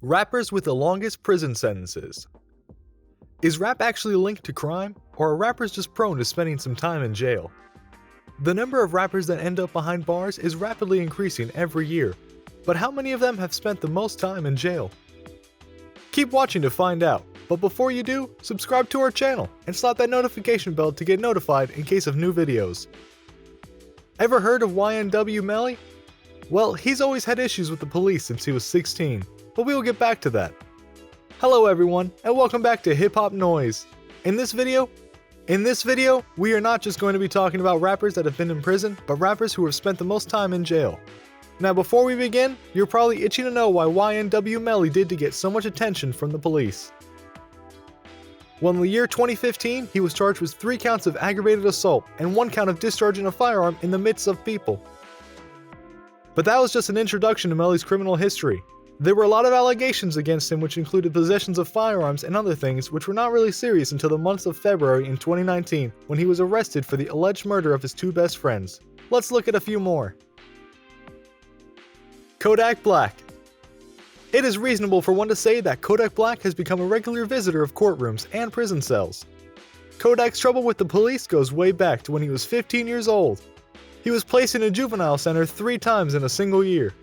Rappers with the longest prison sentences. Is rap actually linked to crime, or are rappers just prone to spending some time in jail? The number of rappers that end up behind bars is rapidly increasing every year, but how many of them have spent the most time in jail? Keep watching to find out, but before you do, subscribe to our channel and slap that notification bell to get notified in case of new videos. Ever heard of YNW Melly? Well, he's always had issues with the police since he was 16, but we will get back to that. Hello everyone, and welcome back to HipHop Noise. In this video, we are not just going to be talking about rappers that have been in prison, but rappers who have spent the most time in jail. Now before we begin, you're probably itching to know why YNW Melly did to get so much attention from the police. Well, in the year 2015, he was charged with 3 counts of aggravated assault and 1 count of discharging a firearm in the midst of people. But that was just an introduction to Melly's criminal history. There were a lot of allegations against him, which included possessions of firearms and other things which were not really serious until the month of February in 2019 when he was arrested for the alleged murder of his 2 best friends. Let's look at a few more. Kodak Black. It is reasonable for one to say that Kodak Black has become a regular visitor of courtrooms and prison cells. Kodak's trouble with the police goes way back to when he was 15 years old. He was placed in a juvenile center 3 times in a single year.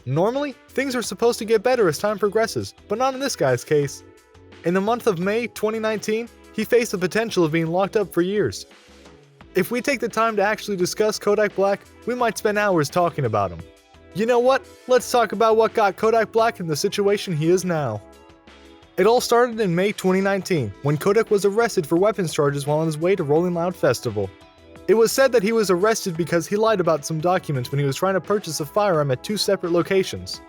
Normally, things are supposed to get better as time progresses, but not in this guy's case. In the month of May 2019, he faced the potential of being locked up for years. If we take the time to actually discuss Kodak Black, we might spend hours talking about him. You know what? Let's talk about what got Kodak Black in the situation he is now. It all started in May 2019, when Kodak was arrested for weapons charges while on his way to Rolling Loud Festival. It was said that he was arrested because he lied about some documents when he was trying to purchase a firearm at 2 separate locations.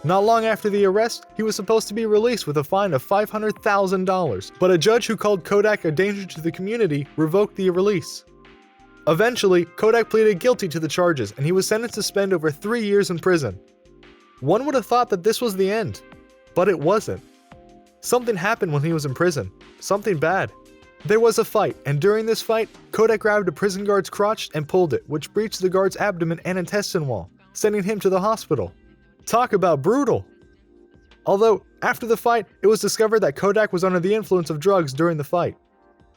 Not long after the arrest, he was supposed to be released with a fine of $500,000, but a judge who called Kodak a danger to the community revoked the release. Eventually, Kodak pleaded guilty to the charges and he was sentenced to spend over 3 years in prison. One would have thought that this was the end, but it wasn't. Something happened when he was in prison. Something bad. There was a fight, and during this fight, Kodak grabbed a prison guard's crotch and pulled it, which breached the guard's abdomen and intestine wall, sending him to the hospital. Talk about brutal! Although, after the fight, it was discovered that Kodak was under the influence of drugs during the fight.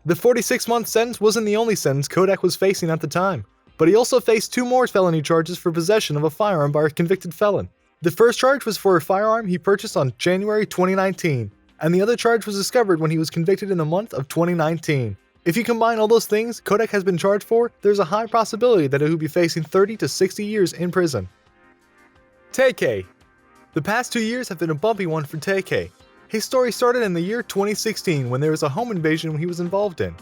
The 46-month sentence wasn't the only sentence Kodak was facing at the time, but he also faced 2 more felony charges for possession of a firearm by a convicted felon. The first charge was for a firearm he purchased on January 2019. And the other charge was discovered when he was convicted in the month of 2019. If you combine all those things Kodak has been charged for, there's a high possibility that he will be facing 30 to 60 years in prison. TK. The past 2 years have been a bumpy one for TK. His story started in the year 2016 when there was a home invasion he was involved in.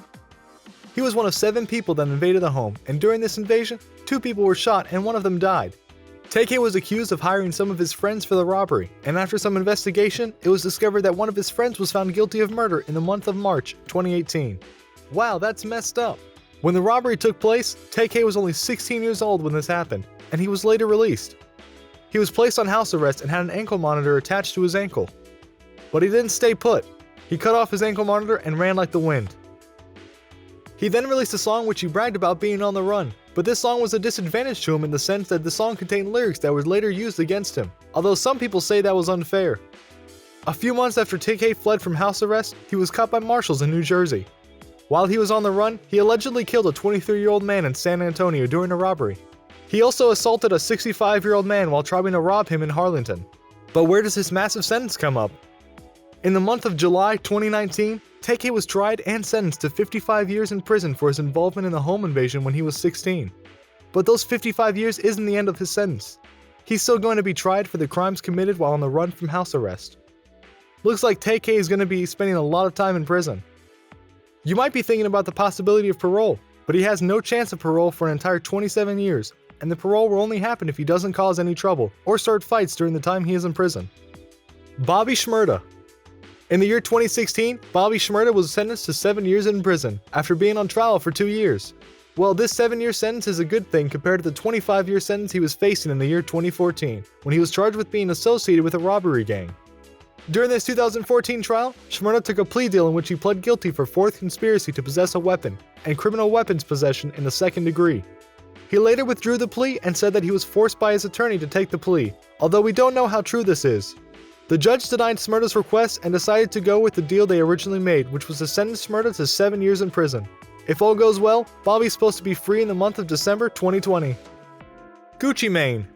He was one of 7 people that invaded the home, and during this invasion, 2 people were shot and 1 of them died. TK was accused of hiring some of his friends for the robbery, and after some investigation, it was discovered that one of his friends was found guilty of murder in the month of March 2018. Wow, that's messed up. When the robbery took place, TK was only 16 years old when this happened, and he was later released. He was placed on house arrest and had an ankle monitor attached to his ankle. But he didn't stay put. He cut off his ankle monitor and ran like the wind. He then released a song which he bragged about being on the run. But this song was a disadvantage to him in the sense that the song contained lyrics that were later used against him, although some people say that was unfair. A few months after TK fled from house arrest, he was caught by marshals in New Jersey. While he was on the run, he allegedly killed a 23-year-old man in San Antonio during a robbery. He also assaulted a 65-year-old man while trying to rob him in Harlington. But where does his massive sentence come up? In the month of July 2019, TK was tried and sentenced to 55 years in prison for his involvement in the home invasion when he was 16. But those 55 years isn't the end of his sentence. He's still going to be tried for the crimes committed while on the run from house arrest. Looks like TK is going to be spending a lot of time in prison. You might be thinking about the possibility of parole, but he has no chance of parole for an entire 27 years, and the parole will only happen if he doesn't cause any trouble or start fights during the time he is in prison. Bobby Shmurda. In the year 2016, Bobby Shmurda was sentenced to 7 years in prison after being on trial for 2 years. Well, this 7-year sentence is a good thing compared to the 25-year sentence he was facing in the year 2014, when he was charged with being associated with a robbery gang. During this 2014 trial, Shmurda took a plea deal in which he pled guilty for 4th conspiracy to possess a weapon and criminal weapons possession in the 2nd degree. He later withdrew the plea and said that he was forced by his attorney to take the plea, although we don't know how true this is. The judge denied Smyrna's request and decided to go with the deal they originally made, which was to sentence Smyrna to 7 years in prison. If all goes well, Bobby's supposed to be free in the month of December 2020. Gucci Mane.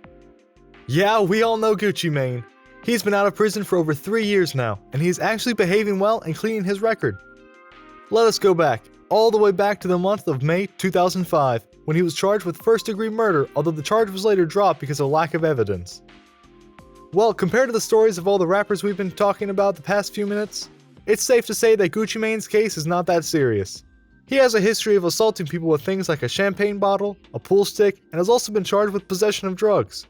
Yeah, we all know Gucci Mane. He's been out of prison for over 3 years now, and he's actually behaving well and cleaning his record. Let us go back, all the way back to the month of May 2005, when he was charged with first-degree murder, although the charge was later dropped because of lack of evidence. Well, compared to the stories of all the rappers we've been talking about the past few minutes, it's safe to say that Gucci Mane's case is not that serious. He has a history of assaulting people with things like a champagne bottle, a pool stick, and has also been charged with possession of drugs.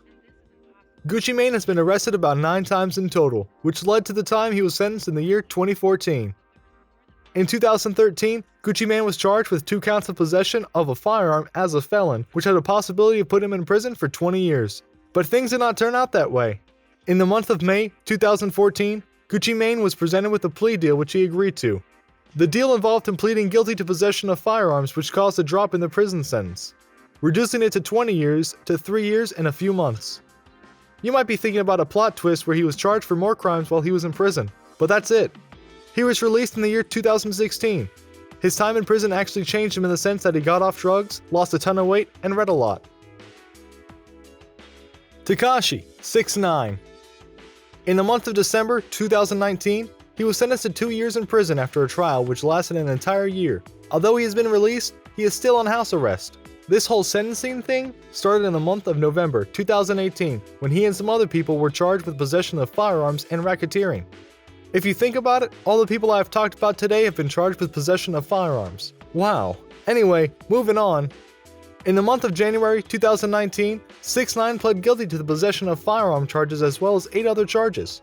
Gucci Mane has been arrested about 9 times in total, which led to the time he was sentenced in the year 2014. In 2013, Gucci Mane was charged with 2 counts of possession of a firearm as a felon, which had a possibility of putting him in prison for 20 years. But things did not turn out that way. In the month of May 2014, Gucci Mane was presented with a plea deal which he agreed to. The deal involved him pleading guilty to possession of firearms, which caused a drop in the prison sentence, reducing it to 20 years to 3 years and a few months. You might be thinking about a plot twist where he was charged for more crimes while he was in prison, but that's it. He was released in the year 2016. His time in prison actually changed him in the sense that he got off drugs, lost a ton of weight, and read a lot. Tekashi 6ix9ine. In the month of December 2019, he was sentenced to 2 years in prison after a trial which lasted an entire year. Although he has been released, he is still on house arrest. This whole sentencing thing started in the month of November 2018 when he and some other people were charged with possession of firearms and racketeering. If you think about it, all the people I've talked about today have been charged with possession of firearms. Wow. Anyway, moving on. In the month of January 2019, 6ix9ine pled guilty to the possession of firearm charges as well as 8 other charges.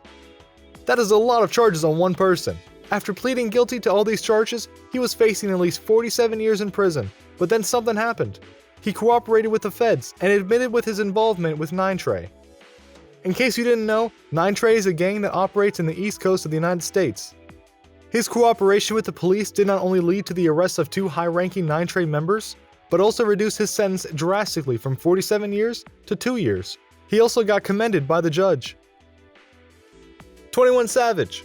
That is a lot of charges on one person. After pleading guilty to all these charges, he was facing at least 47 years in prison, but then something happened. He cooperated with the feds and admitted with his involvement with 9 Trey. In case you didn't know, 9 Trey is a gang that operates in the East Coast of the United States. His cooperation with the police did not only lead to the arrest of 2 high-ranking 9 Trey members, but also reduced his sentence drastically from 47 years to 2 years. He also got commended by the judge. 21 Savage.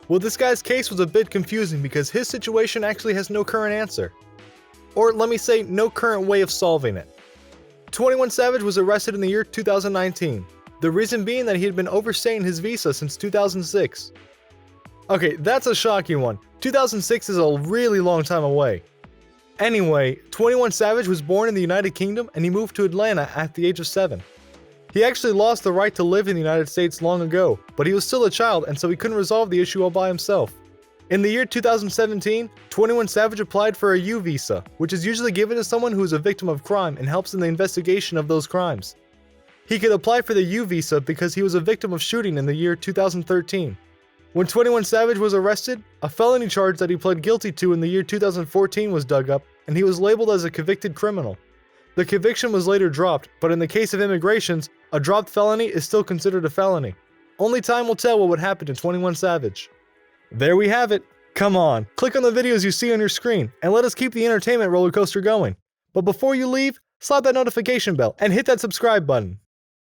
Well, this guy's case was a bit confusing because his situation actually has no current answer. Or let me say, no current way of solving it. 21 Savage was arrested in the year 2019. The reason being that he had been overstaying his visa since 2006. Okay, that's a shocking one. 2006 is a really long time away. Anyway, 21 Savage was born in the United Kingdom and he moved to Atlanta at the age of 7. He actually lost the right to live in the United States long ago, but he was still a child and so he couldn't resolve the issue all by himself. In the year 2017, 21 Savage applied for a U visa, which is usually given to someone who is a victim of crime and helps in the investigation of those crimes. He could apply for the U visa because he was a victim of shooting in the year 2013. When 21 Savage was arrested, a felony charge that he pled guilty to in the year 2014 was dug up, and he was labeled as a convicted criminal. The conviction was later dropped, but in the case of immigrations, a dropped felony is still considered a felony. Only time will tell what would happen to 21 Savage. There we have it. Come on, click on the videos you see on your screen, and let us keep the entertainment roller coaster going. But before you leave, slap that notification bell and hit that subscribe button.